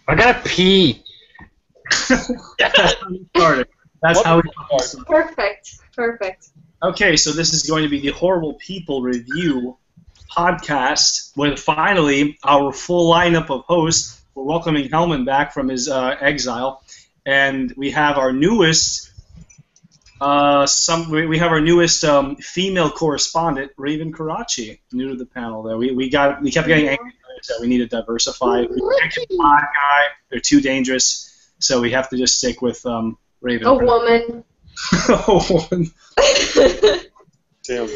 I gotta pee. That's how we started. That's how we started. Perfect. Okay, so this is going to be the Horrible People Review podcast with finally our full lineup of hosts. We're welcoming Hellman back from his exile, and we have our newest female correspondent, Raven Karachi, new to the panel. There, we kept getting angry that we need to diversify. We picked a black guy; they're too dangerous, so we have to just stick with Raven. A woman. A woman. Damn.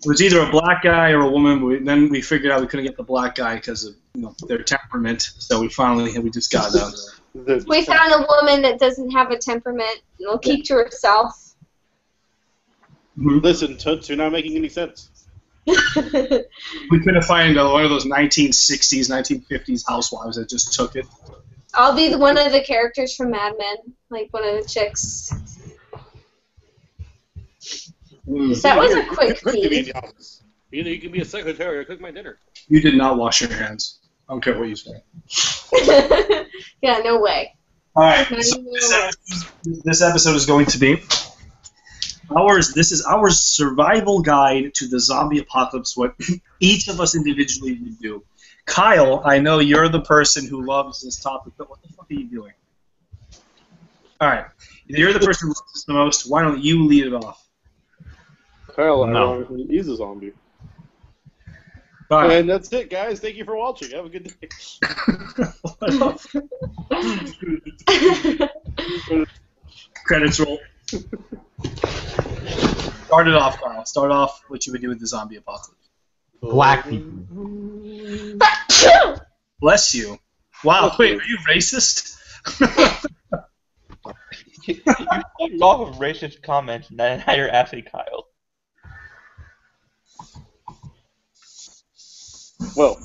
It was either a black guy or a woman. Then we figured out we couldn't get the black guy because of their temperament. So we just got We found a woman that doesn't have a temperament and will keep to herself. Listen, Toots, you're not making any sense. We couldn't find one of those 1960s, 1950s housewives that just took it. I'll be one of the characters from Mad Men, like one of the chicks. That was a quick pee. You can be a secretary or cook my dinner. You did not wash your hands. I don't care what you say. Yeah, no way. All right. So this episode is going to be ours. This is our survival guide to the zombie apocalypse. What each of us individually would do. Kyle, I know you're the person who loves this topic, but what the fuck are you doing? All right. You're the person who loves this the most. Why don't you lead it off? Kyle, No. ironically, is a zombie. Bye. And that's it, guys. Thank you for watching. Have a good day. Credits roll. Start it off, Kyle. Start off what you would do with the zombie apocalypse. Black people. Bless you. Wow, wait, are you racist? You started off with racist comments, and now you're asking Kyle. Well,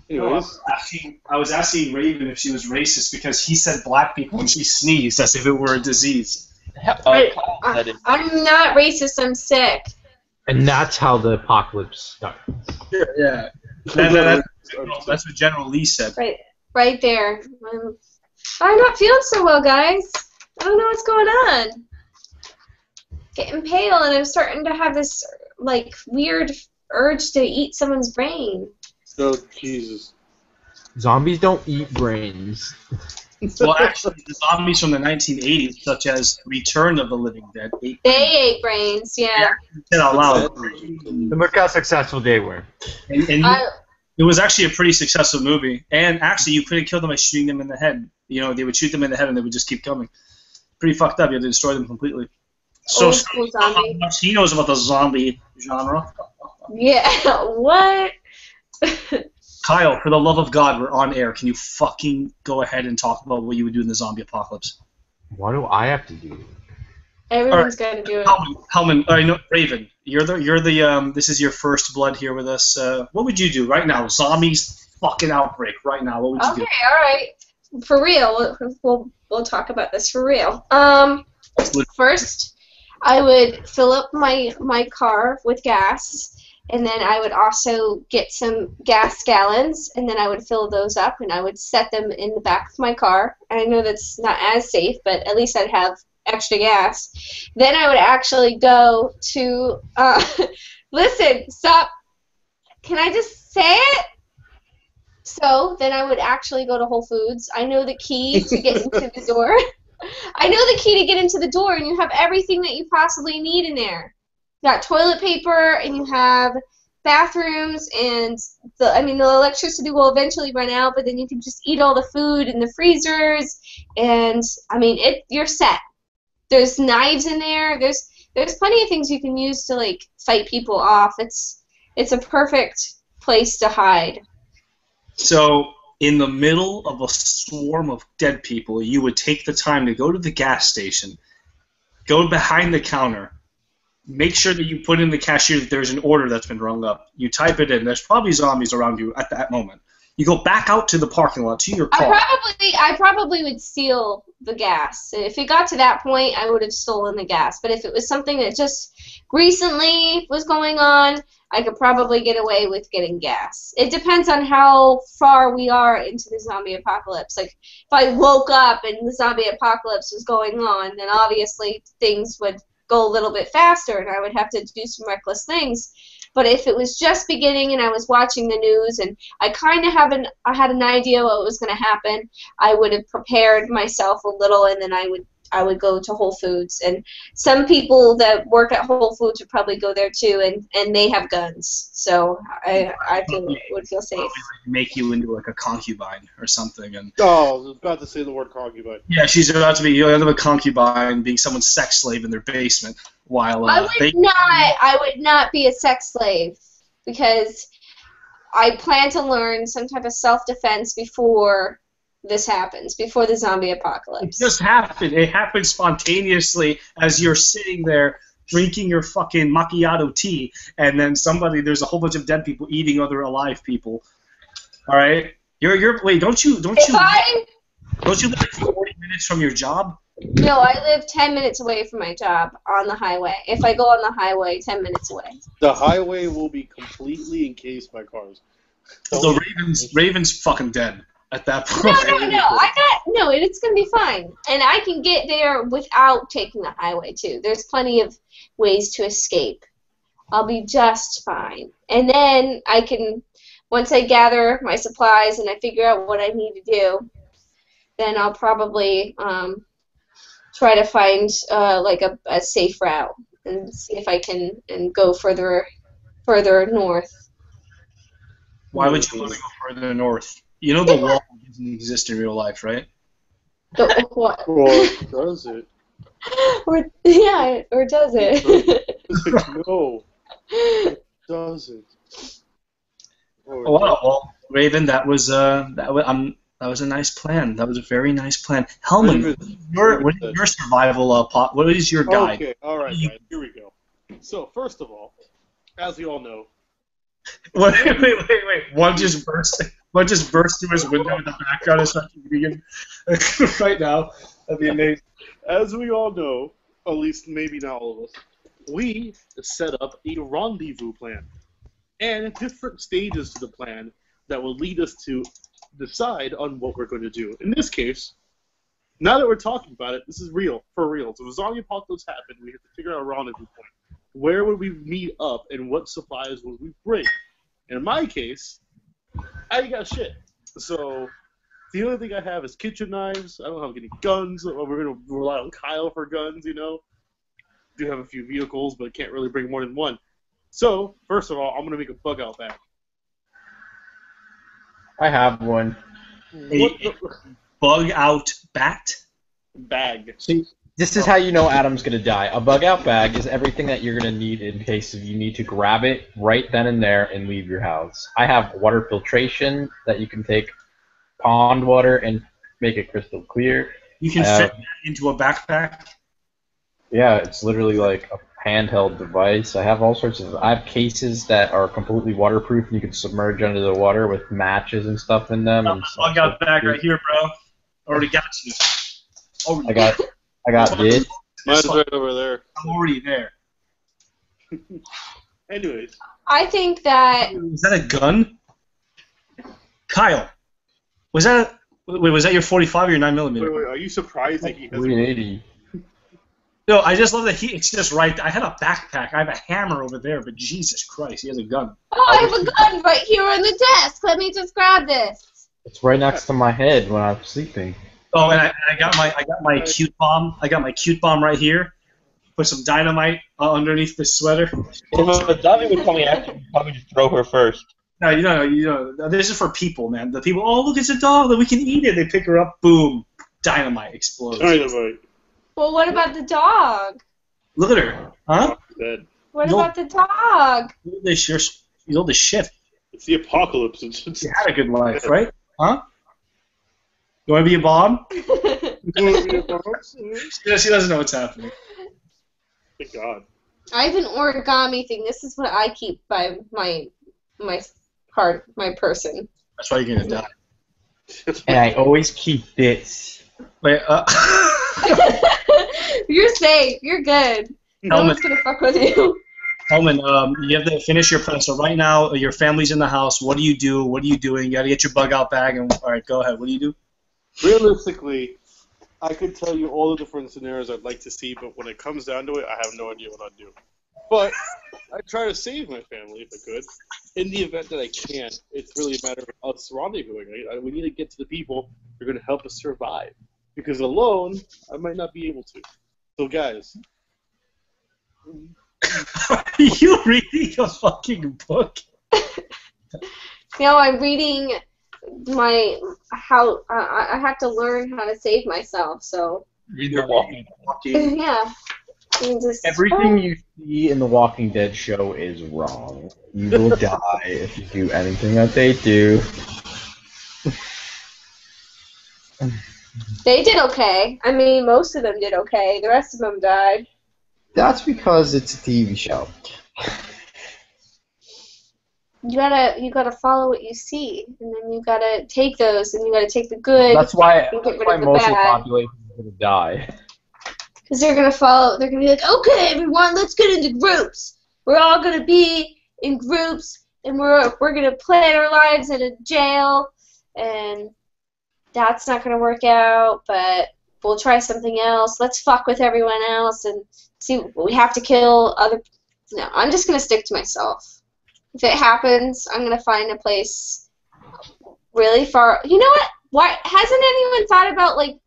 anyways. I was asking Raven if she was racist because he said black people and she sneezed as if it were a disease. I'm not racist, I'm sick. And that's how the apocalypse starts. Yeah. That's what General Lee said. Right there. I'm not feeling so well, guys. I don't know what's going on. Getting pale, and I'm starting to have this like weird urge to eat someone's brain. Oh, Jesus. Zombies don't eat brains. Well, actually, the zombies from the 1980s, such as Return of the Living Dead, They ate brains, yeah. said out loud. Look how successful they were. And it was actually a pretty successful movie. And actually, you couldn't kill them by shooting them in the head. They would shoot them in the head and they would just keep coming. Pretty fucked up. You had to destroy them completely. So school zombie. he knows about the zombie genre. Yeah, what? Kyle, for the love of God, we're on air. Can you fucking go ahead and talk about what you would do in the zombie apocalypse? What do I have to do? Everyone's got to do it. Hellman, no, Raven, you're the this is your first blood here with us. What would you do right now? Zombies fucking outbreak right now. What would you do? Okay, all right. For real, we'll talk about this for real. First, I would fill up my car with gas. And then I would also get some gas gallons, and then I would fill those up, and I would set them in the back of my car. I know that's not as safe, but at least I'd have extra gas. Then I would actually go to, listen, stop. Can I just say it? So then I would actually go to Whole Foods. I know the key to get into the door. I know the key to get into the door, and you have everything that you possibly need in there. You got toilet paper, and you have bathrooms, and the electricity will eventually run out, but then you can just eat all the food in the freezers, and you're set. There's knives in there. There's plenty of things you can use to like fight people off. It's a perfect place to hide. So in the middle of a swarm of dead people, you would take the time to go to the gas station, go behind the counter. Make sure that you put in the cashier that there's an order that's been rung up. You type it in. There's probably zombies around you at that moment. You go back out to the parking lot to your car. I probably would steal the gas. If it got to that point, I would have stolen the gas. But if it was something that just recently was going on, I could probably get away with getting gas. It depends on how far we are into the zombie apocalypse. Like, if I woke up and the zombie apocalypse was going on, then obviously things would go a little bit faster and I would have to do some reckless things. But if it was just beginning and I was watching the news and I kind of had an idea what was going to happen, I would have prepared myself a little, and then I would go to Whole Foods. And some people that work at Whole Foods would probably go there too, and they have guns. So I would feel safe. Make you into like a concubine or something. And Oh, I was about to say the word concubine. yeah, she's about to be you end up a concubine, being someone's sex slave in their basement. While I would not be a sex slave because I plan to learn some type of self-defense before this happens, before the zombie apocalypse. It just happened. It happened spontaneously as you're sitting there drinking your fucking macchiato tea, and then there's a whole bunch of dead people eating other alive people. All right, wait, don't you live like 40 minutes from your job? No, I live 10 minutes away from my job on the highway. If I go on the highway, 10 minutes away. The highway will be completely encased by cars. The Raven's fucking dead at that point. No, it's gonna be fine, and I can get there without taking the highway too. There's plenty of ways to escape. I'll be just fine, and then I can, once I gather my supplies and I figure out what I need to do, then I'll probably try to find like a safe route and see if I can go further north. Why would you want to go further north? You know the wall doesn't exist in real life, right? What? Or does it? Or does it? No, it doesn't. Oh, wow. Well, Raven, that was a nice plan. That was a very nice plan. Hellman, what is your survival what is your guide? Okay, all right, guys, here we go. So, first of all, as we all know, Wait! One just burst through his window in the background and started reading right now. That'd be amazing. as we all know, at least maybe not all of us, we set up a rendezvous plan, and different stages to the plan that will lead us to decide on what we're going to do. In this case, now that we're talking about it, this is real, for real. So if a zombie apocalypse happened, we have to figure out a rendezvous point. Where would we meet up, and what supplies would we bring? And in my case, I ain't got shit. So the only thing I have is kitchen knives. I don't have any guns. We're going to rely on Kyle for guns, you know. Do have a few vehicles, but can't really bring more than one. So, first of all, I'm going to make a bug-out bag. I have one. What the Bug-out bat? bag? See, this is how you know Adam's gonna die. A bug-out bag is everything that you're gonna need in case you need to grab it right then and there and leave your house. I have water filtration that you can take pond water and make it crystal clear. You can fit that into a backpack? Yeah, it's literally like a handheld device. I have all sorts of. I have cases that are completely waterproof, and you can submerge under the water with matches and stuff in them. And Bug-out bag right here, bro. Already got you. I got this. Mine's right over there. I'm already there. Anyways. I think that Was that a gun? Kyle, was that your 45 or your 9mm? Wait, are you surprised that he has 380. No, I just love that it's just right. I had a backpack. I have a hammer over there, but Jesus Christ, he has a gun. oh, I have a gun right here on the desk. Let me just grab this. It's right next to my head when I'm sleeping. Oh, and I got my cute bomb. I got my cute bomb right here. Put some dynamite underneath this sweater. If a zombie would come after, you'd probably just throw her first. No, you know. This is for people, man. The people. Oh, look, it's a dog. We can eat it. They pick her up. Boom. Dynamite explodes. Dynamite. Well, what about the dog? Look at her. Huh? Dead. What No. about the dog? You know this shit. It's the apocalypse. It's You had a good life, right? Huh? You want to be a bomb? She doesn't know what's happening. Thank God. I have an origami thing. This is what I keep by my person. That's why you're gonna die. And I always keep this. Wait, You're safe. You're good. No Helmet. one's gonna fuck with you. Hellman, you have to finish your plan. So right now, your family's in the house. What do you do? What are you doing? You got to get your bug out bag. And all right, go ahead. What do you do? Realistically, I could tell you all the different scenarios I'd like to see, but when it comes down to it, I have no idea what I'd do. But I try to save my family if I could. In the event that I can't, it's really a matter of us rendezvousing. Right? We need to get to the people who are going to help us survive. Because alone, I might not be able to. So, guys. Are you reading a fucking book? No, I'm reading I have to learn how to save myself. So Read The Walking Dead. yeah. Everything you see in the Walking Dead show is wrong. You will die if you do anything that they do. They did okay. I mean, most of them did okay. The rest of them died. That's because it's a TV show. You gotta follow what you see, and then you gotta take those, and you gotta take the good. That's why and get rid of the most of the bad. population is going to die. Because they're gonna follow. They're gonna be like, okay, everyone, let's get into groups. We're all gonna be in groups, and we're gonna plan our lives in a jail, and that's not gonna work out. But we'll try something else. Let's fuck with everyone else and see. We have to kill other. No, I'm just gonna stick to myself. If it happens, I'm gonna find a place really far. You know what? Why hasn't anyone thought about like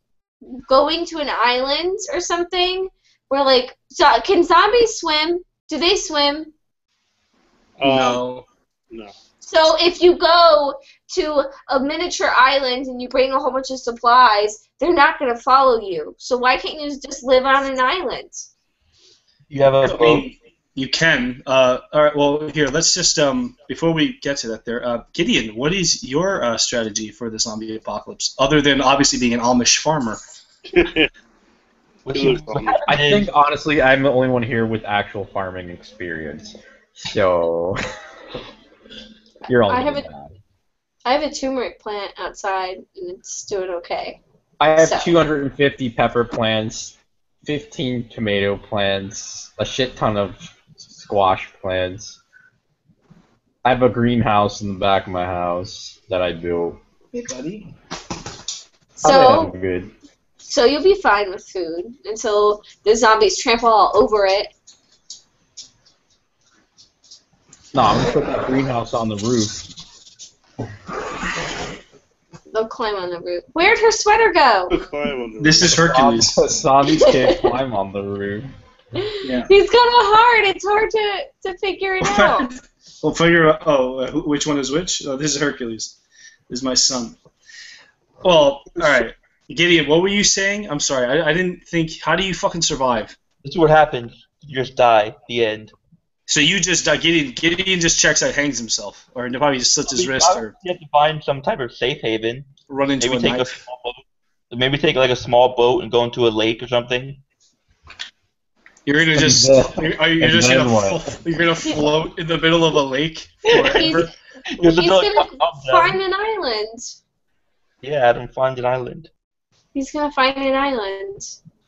going to an island or something where like can zombies swim? Do they swim? No. No. So if you go to a miniature island and you bring a whole bunch of supplies, they're not gonna follow you. So why can't you just live on an island? You have a I mean, you can. All right. Well, here. Let's just before we get to that, there, Gideon. What is your strategy for the zombie apocalypse, other than obviously being an Amish farmer? I think, honestly, I'm the only one here with actual farming experience. So, you're all I gonna have die. I have a turmeric plant outside and it's doing okay. I have So. 250 pepper plants, 15 tomato plants, a shit ton of squash plants. I have a greenhouse in the back of my house that I built. Hey, buddy. So I'm good. So you'll be fine with food until the zombies trample all over it. No, I'm gonna put that greenhouse on the roof. They'll climb on the roof. Where'd her sweater go? This is Hercules. Zombies can't climb on the roof. Yeah. He's kind of hard. It's hard to figure it out. We'll figure out. Oh, which one is which? Oh, this is Hercules. This is my son. Well, all right. Gideon, what were you saying? I'm sorry, I didn't think. How do you fucking survive? This is what happens. You just die. The end. So you just Gideon just checks out, hangs himself, or probably just slits his wrist, or You have to find some type of safe haven. run into Maybe a take a knife. small boat. Maybe take like a small boat and go into a lake or something. You're gonna just you're gonna float in the middle of a lake forever. He's gonna find an island. Yeah, Adam, find an island. He's gonna find an island.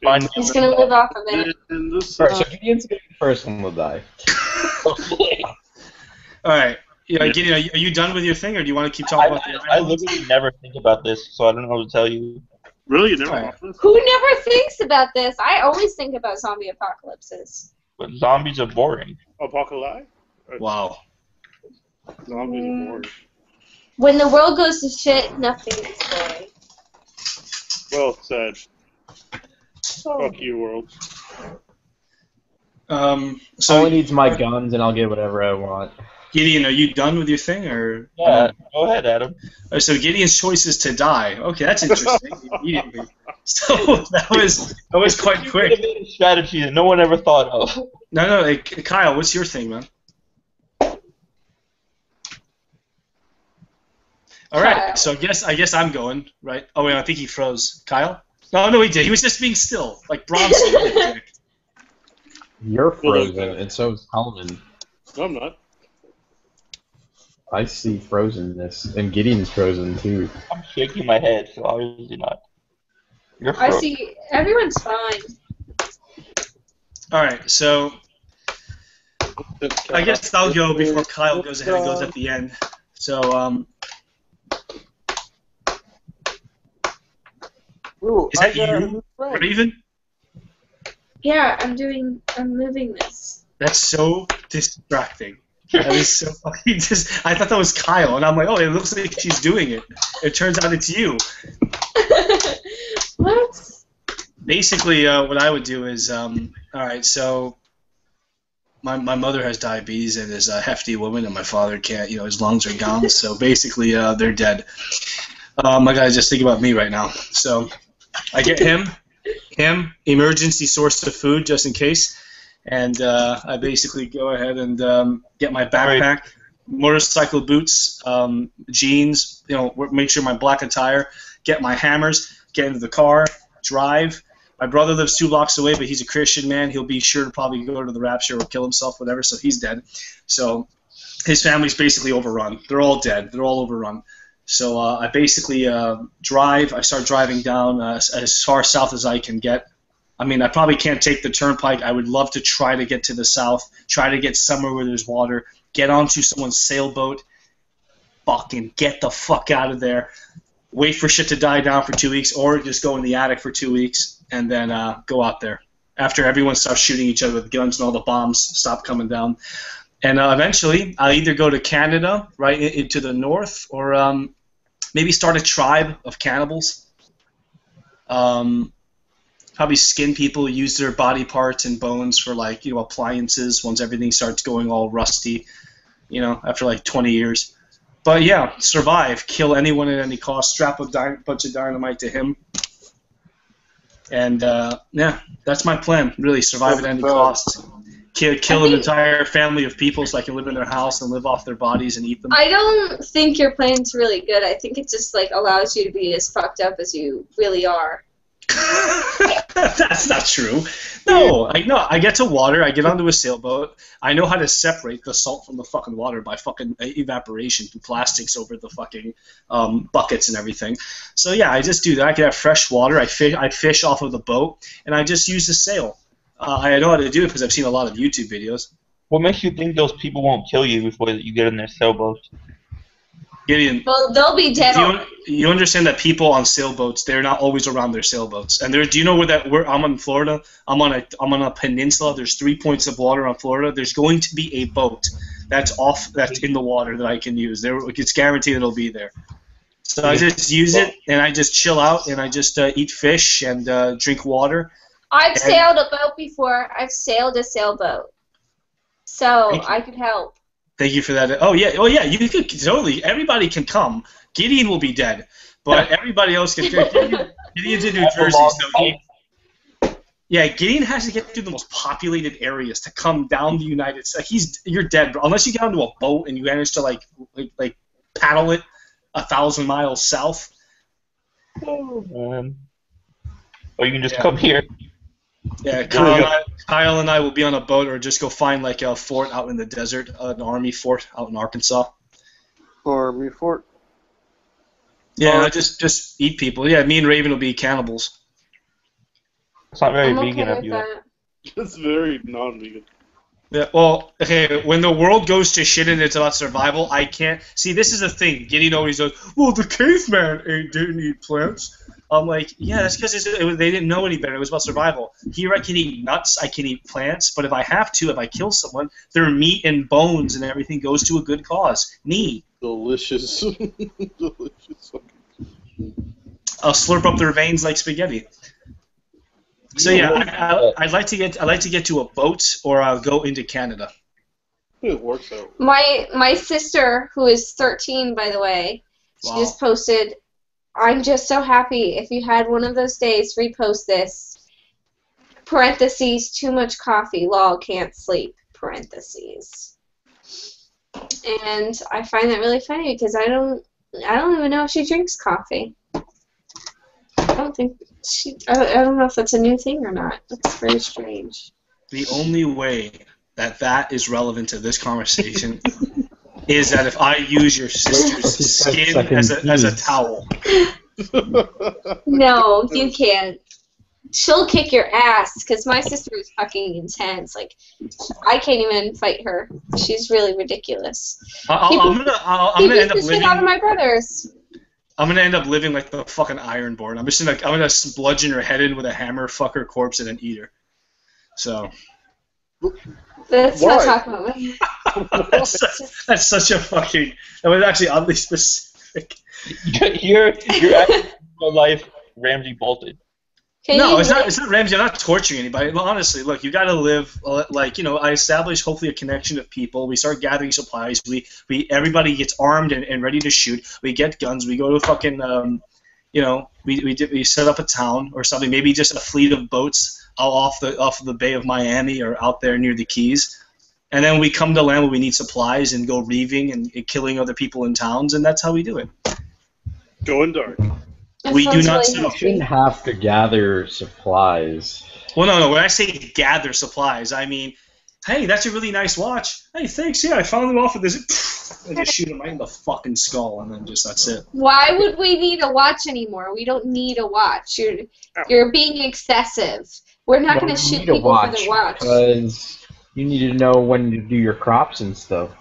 Find He's gonna live off of it. Alright, so Gideon's gonna be the first one to die. All right, yeah, Gideon, are you done with your thing, or do you want to keep talking about the I island? literally never think about this, so I don't know what to tell you. Really? You never Alright. watched this? Who never thinks about this? I always think about zombie apocalypses. But zombies are boring. Apocalypse? Wow. Zombies are boring. When the world goes to shit, nothing is boring. Well said. Fuck you, world. All So he needs my guns, and I'll get whatever I want. Gideon, are you done with your thing, or? Yeah, go ahead, Adam. So Gideon's choice is to die. Okay, that's interesting. Immediately. So that was quite quick. Innovative strategy that no one ever thought of. No, hey, Kyle, what's your thing, man? All right, Kyle. so I guess I'm going, right? Oh wait, I think he froze. Kyle? No, he did. He was just being still, like bronze. You're frozen, and so is Hellman. No, I'm not. I see frozenness, and Gideon's frozen too. I'm shaking my head, so obviously not. You're I frozen. see. Everyone's fine. All right, so I guess I'll go before Kyle goes ahead and goes at the end. So, Ooh, is that I got a you, new friend. Raven? Yeah, I'm moving this. That's so distracting. That is so fucking I thought that was Kyle, and I'm like, oh, it looks like she's doing it. It turns out it's you. What? Basically, what I would do is, all right, so my mother has diabetes and is a hefty woman, and my father can't, his lungs are gone, so basically they're dead. I gotta just think about me right now. So I get him, emergency source of food just in case, and I basically go ahead and get my backpack, motorcycle boots, jeans, make sure my black attire, get my hammers, get into the car, drive. My brother lives 2 blocks away, but he's a Christian man. He'll be sure to probably go to the rapture or kill himself, whatever, so he's dead. So his family's basically overrun. They're all dead. They're all overrun. So I basically drive. I start driving down as far south as I can get. I mean, I probably can't take the turnpike. I would love to try to get to the south, try to get somewhere where there's water, get onto someone's sailboat, fucking get the fuck out of there, wait for shit to die down for 2 weeks, or just go in the attic for 2 weeks, and then go out there. After everyone stops shooting each other with guns and all the bombs stop coming down. And eventually, I'll either go to Canada, right into the north, or maybe start a tribe of cannibals. Probably skin people, use their body parts and bones for appliances once everything starts going all rusty, after 20 years. But yeah, survive, kill anyone at any cost, strap a bunch of dynamite to him. And yeah, that's my plan, really, survive at any cost. Kill an entire family of people so I can live in their house and live off their bodies and eat them. I don't think your plan's really good. I think it just allows you to be as fucked up as you really are. That's not true. No, I get to water. I get onto a sailboat. I know how to separate the salt from the fucking water by fucking evaporation through plastics over the fucking buckets and everything. So yeah, I just do that. I can have fresh water. I fish off of the boat, and I just use the sail. I know how to do it because I've seen a lot of YouTube videos. What makes you think those people won't kill you before you get in their sailboat? Gideon, well, they'll be dead. You understand that people on sailboats, they're not always around their sailboats. And do you know where I'm in Florida? I'm on a peninsula. There's 3 points of water on Florida. There's going to be a boat that's in the water that I can use. It's guaranteed it'll be there. So I just use it, and I just chill out, and I just eat fish and drink water. I've sailed a boat before. I've sailed a sailboat. So I could help. Thank you for that. Oh yeah, you could totally. Everybody can come. Gideon will be dead, but everybody else can. Gideon's in New Jersey, so yeah, Gideon has to get through the most populated areas to come down the United States. You're dead, bro. Unless you get onto a boat and you manage to like paddle it 1,000 miles south. Oh man. Or you can just come here. Yeah, Kyle and I will be on a boat or just go find a fort out in the desert, an army fort out in Arkansas. Army fort. Yeah, just eat people. Yeah, me and Raven will be cannibals. It's not very I'm vegan okay of you. with that. It's very non-vegan. Yeah, well, okay, when the world goes to shit and it's about survival, I can't... See, this is the thing. Gideon always goes, well, the caveman didn't eat plants. I'm like, yeah, that's because they didn't know any better. It was about survival. Here I can eat nuts, I can eat plants, but if I have to, if I kill someone, their meat and bones and everything goes to a good cause. Me. Delicious. Delicious. I'll slurp up their veins like spaghetti. So yeah, I'd like to get to a boat or I'll go into Canada. It works out. My sister, who is 13, by the way, she just posted, I'm just so happy. If you had one of those days, repost this. Parentheses, too much coffee. Lol, can't sleep. Parentheses. And I find that really funny because I don't even know if she drinks coffee. I don't think I don't know if that's a new thing or not. That's very strange. The only way that is relevant to this conversation is that if I use your sister's skin as a towel. No, you can't. She'll kick your ass because my sister is fucking intense. Like, I can't even fight her. She's really ridiculous. I'm gonna end up living. Out of my brothers. I'm gonna end up living like the fucking Ironborn. I'm gonna bludgeon her head in with a hammer, fuck her corpse, and then eat her. So. Let's not talk about me. That's such a fucking. That was actually oddly specific. You're actually real life Ramsey Bolton. It's not Ramsey. I'm not torturing anybody. But honestly, look, you got to live like I establish hopefully a connection of people. We start gathering supplies. Everybody gets armed and ready to shoot. We get guns. We go to fucking we set up a town or something. Maybe just a fleet of boats off the Bay of Miami or out there near the Keys. And then we come to land where we need supplies and go reaving and killing other people in towns, and that's how we do it. Going dark. We do not. You shouldn't have to gather supplies. Well, no. When I say gather supplies, I mean, hey, that's a really nice watch. Hey, thanks. Yeah, I found it off of this. And just shoot him right in the fucking skull, and then that's it. Why would we need a watch anymore? We don't need a watch. You're being excessive. We're not going to shoot people for the watch. Because you need to know when to do your crops and stuff.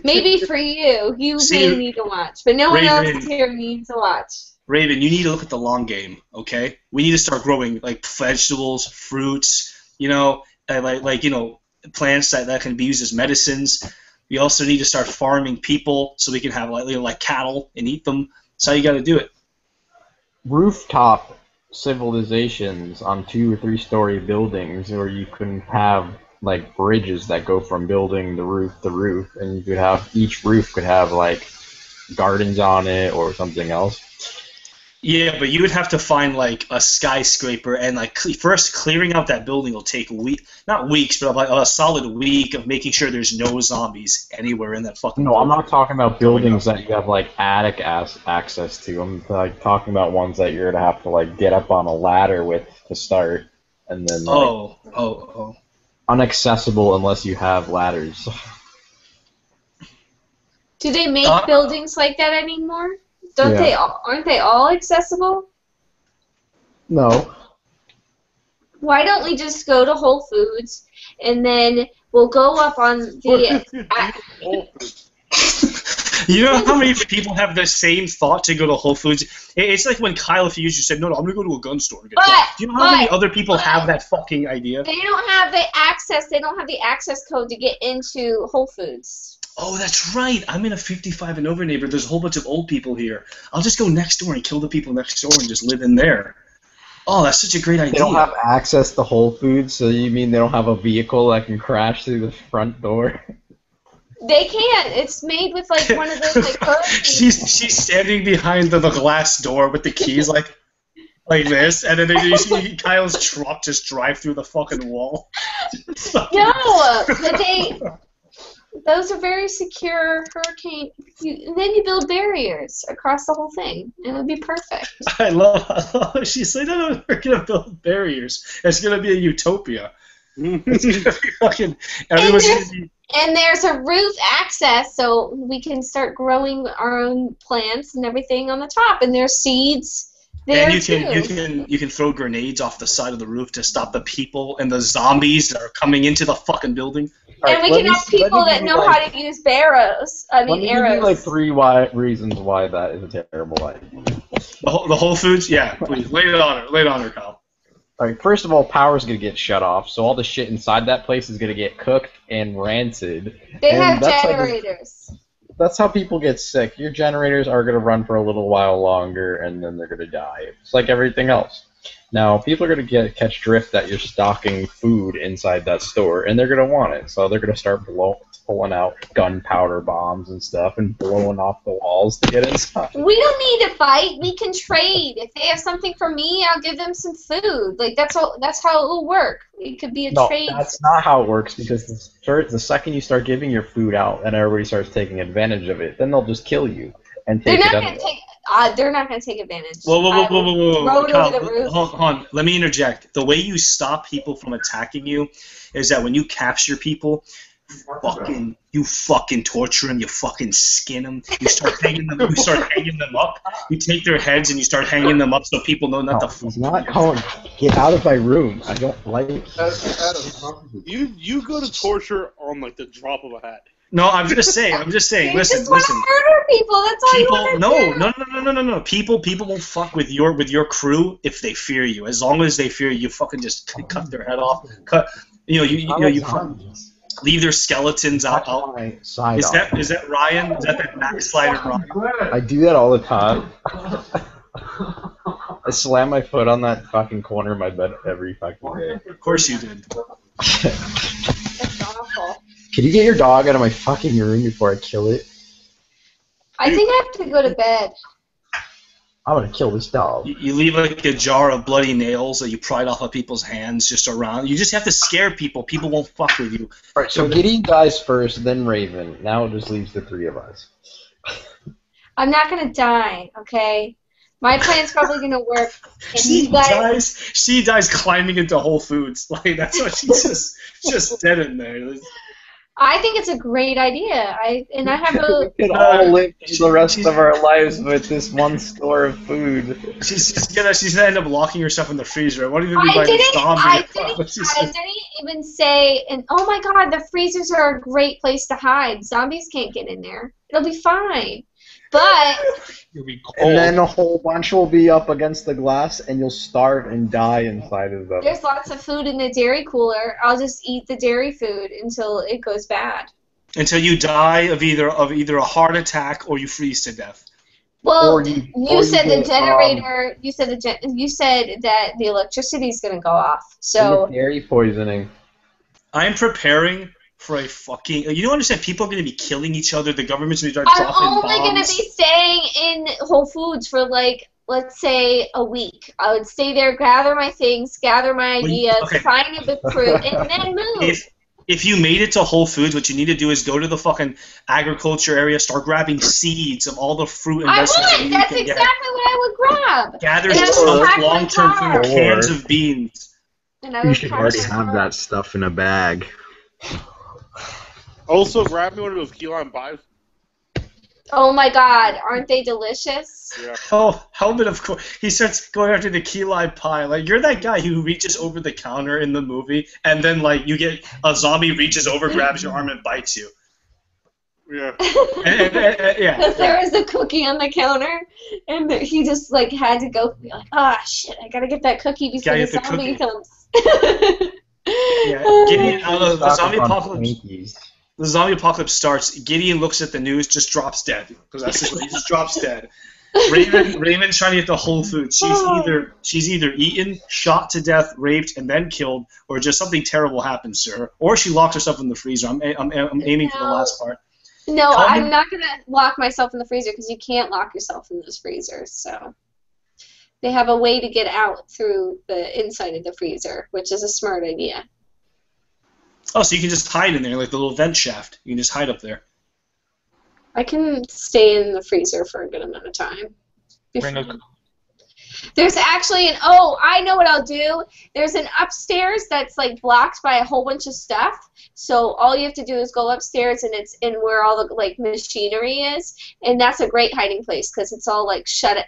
Maybe for you, may need to watch, but no one else here needs to watch. Raven, you need to look at the long game, okay? We need to start growing like vegetables, fruits, plants that can be used as medicines. We also need to start farming people so we can have like cattle and eat them. That's how you got to do it. Rooftop civilizations on 2 or 3 story buildings, where you can have like bridges that go from building to roof, and you could have each roof could have like gardens on it or something else. Yeah, but you would have to find like a skyscraper, and like first clearing out that building will take not weeks, but like a solid week of making sure there's no zombies anywhere in that fucking. No, I'm not talking about buildings that you have like attic access to. I'm like talking about ones that you're gonna have to like get up on a ladder with to start, and then like, unaccessible unless you have ladders. Do they make buildings like that anymore? Aren't they all accessible? No. Why don't we just go to Whole Foods and then we'll go up on the. You know how many people have the same thought to go to Whole Foods? It's like when Kyle, if you said, no, I'm going to go to a gun store. Do you know how many other people have that fucking idea? They don't have the access. They don't have the access code to get into Whole Foods. Oh, that's right. I'm in a 55 and over neighborhood. There's a whole bunch of old people here. I'll just go next door and kill the people next door and just live in there. Oh, that's such a great idea. They don't have access to Whole Foods, so you mean they don't have a vehicle that can crash through the front door? They can't. It's made with like one of those like she's standing behind the glass door with the keys like this, and then you see Kyle's truck just drive through the fucking wall. No, but those are very secure hurricane. Then you build barriers across the whole thing, and it would be perfect. I love she's like, no, we're gonna build barriers. It's gonna be a utopia. It's gonna be fucking everyone's gonna be. And there's a roof access, so we can start growing our own plants and everything on the top. And there's seeds there and you can throw grenades off the side of the roof to stop the people and the zombies that are coming into the fucking building. And we can have people that know how to use arrows. Let me give you like 3 reasons why that is a terrible idea. The Whole Foods, yeah, please lay it on her, Kyle. Alright, first of all, power's gonna get shut off, so all the shit inside that place is gonna get cooked and rancid. They have generators. That's how people get sick. Your generators are gonna run for a little while longer, and then they're gonna die. It's like everything else. Now, people are gonna catch drift that you're stocking food inside that store, and they're gonna want it, so they're gonna start pulling out gunpowder bombs and stuff and blowing off the walls to get inside. We don't need to fight. We can trade. If they have something for me, I'll give them some food. Like that's how it will work. It could be a trade. No, that's not how it works, because the second you start giving your food out and everybody starts taking advantage of it, then they'll just kill you and take it anyway. They're not going to take advantage. Whoa. Kyle, hold on. Let me interject. The way you stop people from attacking you is that when you capture people, You fucking torture them. You fucking skin them. You start hanging them. You start hanging them up. You take their heads and you start hanging them up so people know not to. He's not calling. Get out of my room. I don't like. Adam, you go to torture on like the drop of a hat. No, I'm just saying. You Listen. just want to murder people. That's all you want to do. No. People won't fuck with your crew if they fear you. As long as they fear you, you fucking just cut their head off. You leave their skeletons out. Is that Ryan? Is that backslider Ryan? I do that all the time. I slam my foot on that fucking corner of my bed every fucking day. Of course you did. That's awful. Can you get your dog out of my fucking room before I kill it? I think I have to go to bed. I'm gonna kill this dog. You leave like a jar of bloody nails that you pried off of people's hands just around. You just have to scare people. People won't fuck with you. Alright, so Gideon dies first, then Raven. Now it just leaves the three of us. I'm not gonna die, okay? My plan's probably gonna work. And She dies climbing into Whole Foods. Like that's what she's just dead in there. I think it's a great idea. I have a. We could all live the rest of our lives with this one store of food. She's gonna end up locking herself in the freezer. What do you mean by I didn't even say. And oh my God, the freezers are a great place to hide. Zombies can't get in there. It'll be fine. But. You'll be cold. And then a whole bunch will be up against the glass, and you'll starve and die inside of them. There's lots of food in the dairy cooler. I'll just eat the dairy food until it goes bad. Until you die of either a heart attack or you freeze to death. Well, you said the generator. You said that the electricity's going to go off. So dairy poisoning. I'm preparing for a fucking. You don't understand. People are going to be killing each other. The government's going to start dropping bombs. I'm only going to be staying in Whole Foods for like, let's say, a week. I would stay there, gather my things, gather my ideas, find a crew, and then move. If you made it to Whole Foods, what you need to do is go to the fucking agriculture area, start grabbing seeds of all the fruit and vegetables. That's exactly what I would grab. Gather some long-term food, cans of beans. You should already have that stuff in a bag. Also, grab me one of those key lime pies. Oh my God, aren't they delicious? Yeah. Oh, Helmet, of course. He starts going after the key lime pie. Like, you're that guy who reaches over the counter in the movie, and then, like, you get a zombie reaches over, grabs your arm, and bites you. Yeah. Yeah. Because there was a cookie on the counter, and he just, like, had to go, like, shit, I gotta get that cookie before the zombie comes. Yeah, Gideon, the zombie apocalypse. The zombie apocalypse starts. Gideon looks at the news, just drops dead because that's just what he just drops dead. Raven's trying to get to Whole Foods. She's either eaten, shot to death, raped, and then killed, or just something terrible happens to her, or she locks herself in the freezer. I'm aiming for the last part. No, I'm not gonna lock myself in the freezer because you can't lock yourself in those freezers. So they have a way to get out through the inside of the freezer, which is a smart idea. Oh, so you can just hide in there, like the little vent shaft. You can just hide up there. I can stay in the freezer for a good amount of time. There's actually I know what I'll do. There's an upstairs that's like blocked by a whole bunch of stuff. So all you have to do is go upstairs, and it's in where all the like machinery is, and that's a great hiding place because it's all like shut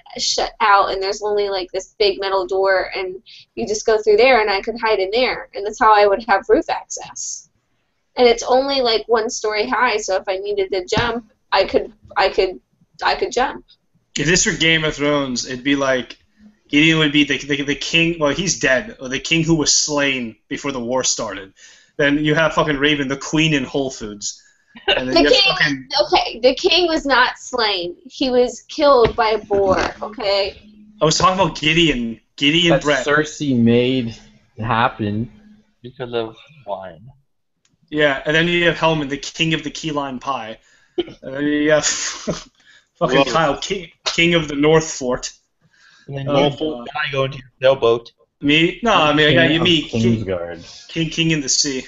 out, and there's only like this big metal door, and you just go through there, and I could hide in there, and that's how I would have roof access. And it's only like 1 story high, so if I needed to jump, I could jump. If this were Game of Thrones, it'd be like Gideon would be the king. Well, he's dead, or the king who was slain before the war started. Then you have fucking Raven, the queen in Whole Foods. And then the king was not slain. He was killed by a boar. Okay. I was talking about Gideon. That Brett. Cersei made happen because of wine. Yeah, and then you have Hellman, the king of the key lime pie. And then you have fucking Kyle, king of the North Fort. And then you go into your sailboat. Me? No, I mean, I got you. Me, Kingsguard. King in the sea.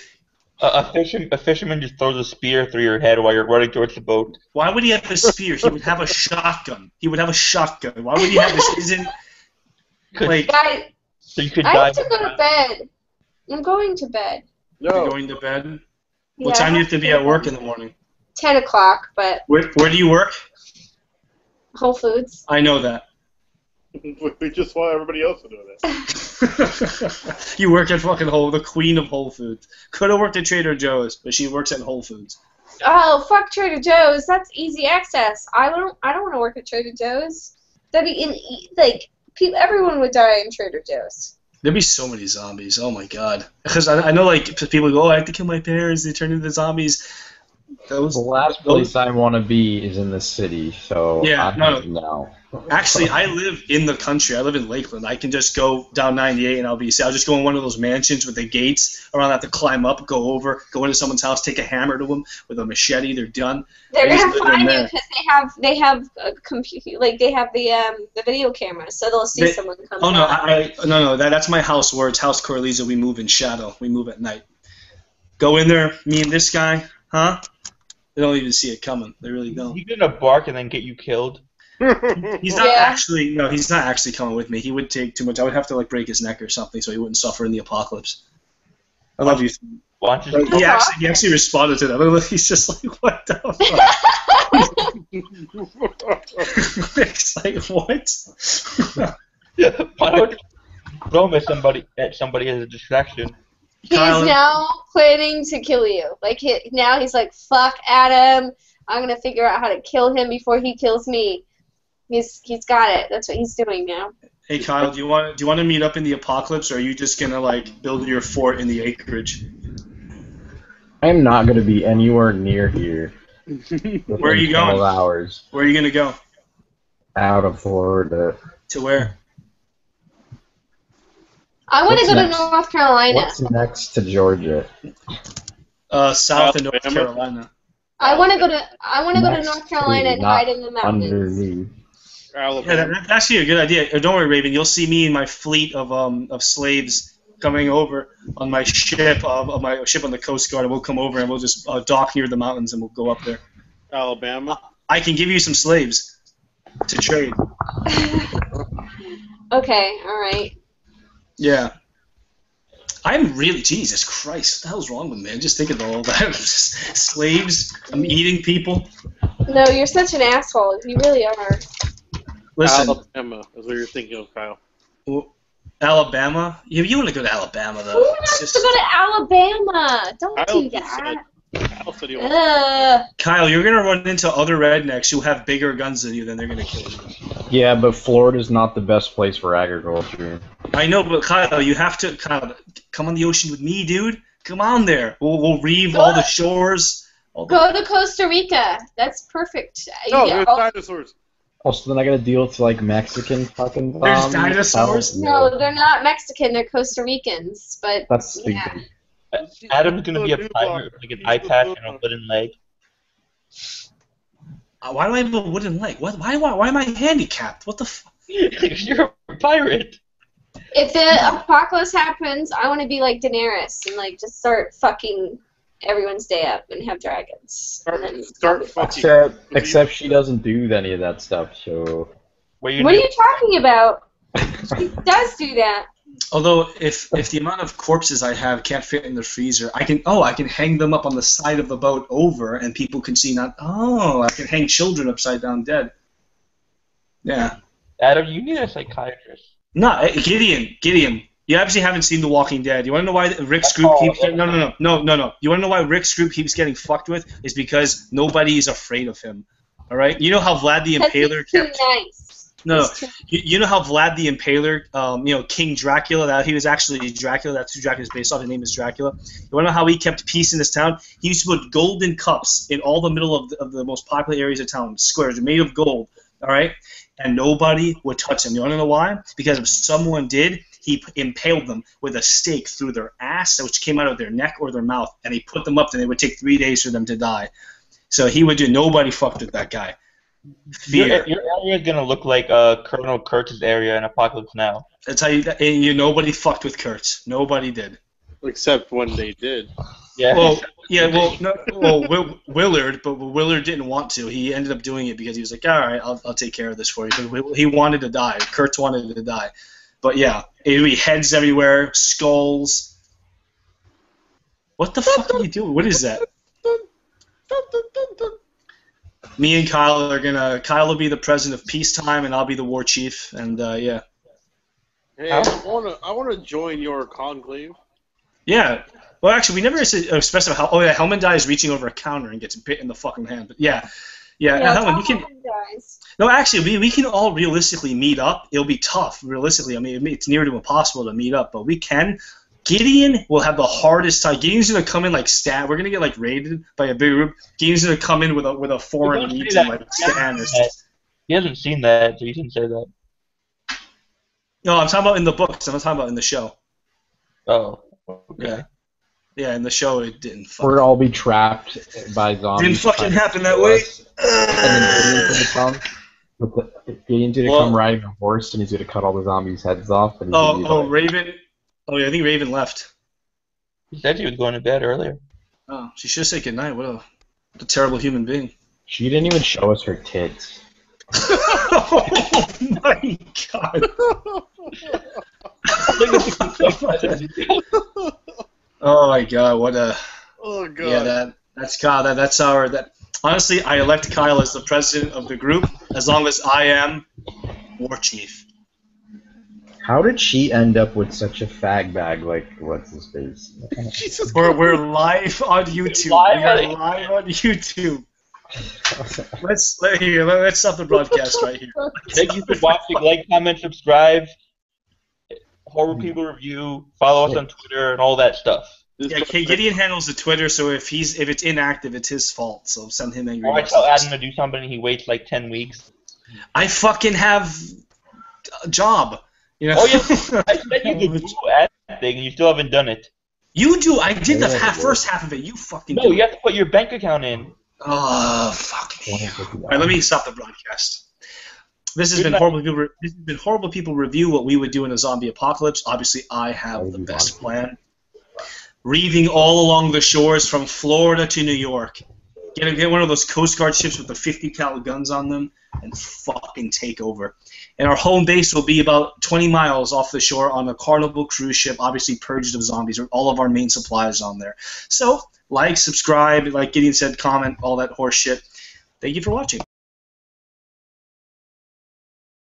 A fisherman just throws a spear through your head while you're running towards the boat. Why would he have a spear? He would have a shotgun. Why would he have this? Isn't like? So you could I die. have to go to bed. I'm going to bed. You're going to bed. What time do you have to be at work in the morning? 10 o'clock, but Where do you work? Whole Foods. I know that. We just want everybody else to know that. You work at fucking the queen of Whole Foods. Could have worked at Trader Joe's, but she works at Whole Foods. Oh, fuck Trader Joe's. That's easy access. I don't want to work at Trader Joe's. That'd be everyone would die in Trader Joe's. There'd be so many zombies. Oh my god. Because I know like people go, oh, I have to kill my parents. They turn into zombies. The last place I want to be is in the city, so yeah, no. Actually, I live in the country. I live in Lakeland. I can just go down 98 and I'll just go in one of those mansions with the gates around. I have to climb up, go into someone's house, take a hammer to them with a machete. They're done. They're gonna find you because they have a computer, like they have the video cameras, so they'll see someone come. Oh no, that's my house where it's House Corleasa. We move in shadow. We move at night. Go in there, me and this guy, huh? They don't even see it coming. They really don't. He's gonna bark and then get you killed. He's not actually coming with me. He would take too much. I would have to like break his neck or something so he wouldn't suffer in the apocalypse. I love you. He actually responded to that. He's just like, what the fuck? It's like, what? Why don't you throw him at somebody as a distraction? He's now planning to kill you. Now he's like, fuck Adam. I'm gonna figure out how to kill him before he kills me. He's got it. That's what he's doing now. Hey Kyle, do you want to meet up in the apocalypse, or are you just gonna like build your fort in the acreage? I'm not gonna be anywhere near here. Where are you going? 12 hours. Where are you gonna go? Out of Florida. To where? I want to go to North Carolina. What's next to Georgia? South of North Carolina. I want to go to North Carolina and hide in the mountains. Underneath. Yeah, that's actually a good idea. Don't worry, Raven. You'll see me and my fleet of slaves coming over on my ship of my ship on the Coast Guard, and we'll come over and we'll just dock near the mountains and we'll go up there. Alabama. I can give you some slaves to trade. Okay, all right. Yeah. I'm really, Jesus Christ, what the hell's wrong with me? I'm just thinking of all that. Slaves, I'm eating people. No, you're such an asshole. You really are. Listen. Alabama is what you're thinking of, Kyle. Alabama? You want to go to Alabama, though. Who wants to go to Alabama? Don't do that. Kyle, you're going to run into other rednecks who have bigger guns than you, then they're going to kill you. Yeah, but Florida's not the best place for agriculture. I know, but Kyle, you have to come on the ocean with me, dude. Come on there. We'll reeve all the shores. Go to Costa Rica. That's perfect. No, there's dinosaurs. Oh, so then I gotta deal with like Mexican fucking There's dinosaurs? No, they're not Mexican. They're Costa Ricans. But that's stupid. Yeah. Adam's gonna be a pirate with like an eye patch and a wooden leg. Why do I have a wooden leg? Why am I handicapped? What the fuck? You're a pirate. If the apocalypse happens, I want to be like Daenerys and like just start fucking everyone's day up and have dragons. Start fucking. Except she doesn't do any of that stuff. So. What are you talking about? She does do that. Although, if the amount of corpses I have can't fit in the freezer, I can hang them up on the side of the boat over, and people can see I can hang children upside down dead. Yeah. Adam, you need a psychiatrist. No, Gideon. You obviously haven't seen The Walking Dead. You want to know why Rick's group keeps getting... No. You want to know why Rick's group keeps getting fucked with? Is because nobody's afraid of him. All right? You know how Vlad the Impaler kept... Too nice. No, you know how Vlad the Impaler, King Dracula, that he was actually Dracula, that's who Dracula's based off, his name is Dracula. You want to know how he kept peace in this town? He used to put golden cups in all the middle of the most popular areas of town, squares, made of gold, all right? And nobody would touch them. You want to know why? Because if someone did, he impaled them with a stake through their ass, which came out of their neck or their mouth, and he put them up, and it would take 3 days for them to die. So he would do, nobody fucked with that guy. Your area is gonna look like Colonel Kurtz's area in Apocalypse Now. That's how nobody fucked with Kurtz. Nobody did. Except when they did. Yeah. Willard, but Willard didn't want to. He ended up doing it because he was like, all right, I'll take care of this for you. He wanted to die. Kurtz wanted to die. But yeah, it would be heads everywhere, skulls. What the fuck are you doing? What is that? Me and Kyle are gonna. Kyle will be the president of peacetime, and I'll be the war chief. And yeah. Hey, I wanna join your conclave. Yeah. Well, actually, we never specified how. Oh yeah, Helmandai is reaching over a counter and gets bit in the fucking hand. But yeah. Helman, you can. Guys. No, actually, we can all realistically meet up. It'll be tough, realistically. I mean, it's near to impossible to meet up, but we can. Gideon will have the hardest time. Gideon's gonna come in like stat. We're gonna get like raided by a big group. Gideon's gonna come in with a foreign lead to like stand. He hasn't seen that, so you shouldn't say that. No, I'm talking about in the books. I'm not talking about in the show. Oh, okay. Yeah. Yeah, in the show it didn't. We'd all be trapped by zombies. Didn't fucking happen that way. And then Gideon's gonna come riding a horse, and he's gonna cut all the zombies' heads off. And Raven. Oh yeah, I think Raven left. He said she was going to bed earlier. Oh, she should have said goodnight. What a terrible human being. She didn't even show us her tits. Oh my god. Oh my god, what a. Oh god. Yeah, that's Kyle. That's our. Honestly, I elect Kyle as the president of the group as long as I am war chief. How did she end up with such a fag bag like what's his face? Jesus We're live on YouTube. We are live on YouTube. Let's stop the broadcast right here. Thank you for watching. Like, comment, subscribe. Horrible People Review. Follow us on Twitter and all that stuff. Yeah, Gideon handles the Twitter, so if it's inactive, it's his fault. So send him angry. I tell Adam to do something, and he waits like 10 weeks. I fucking have a job. You know? Oh yeah, I said you could do that thing, and you still haven't done it. You do. I did the first half of it. You fucking. No, you have to put your bank account in. Oh fuck me! All right, let me stop the broadcast. This has been horrible. This has been Horrible People Review. What we would do in a zombie apocalypse. Obviously, I have the best plan. Reaving all along the shores from Florida to New York. Get one of those Coast Guard ships with the 50 cal guns on them and fucking take over. And our home base will be about 20 miles off the shore on a Carnival cruise ship, obviously purged of zombies. All of our main supplies on there. So, like, subscribe, like Gideon said, comment, all that horse shit. Thank you for watching.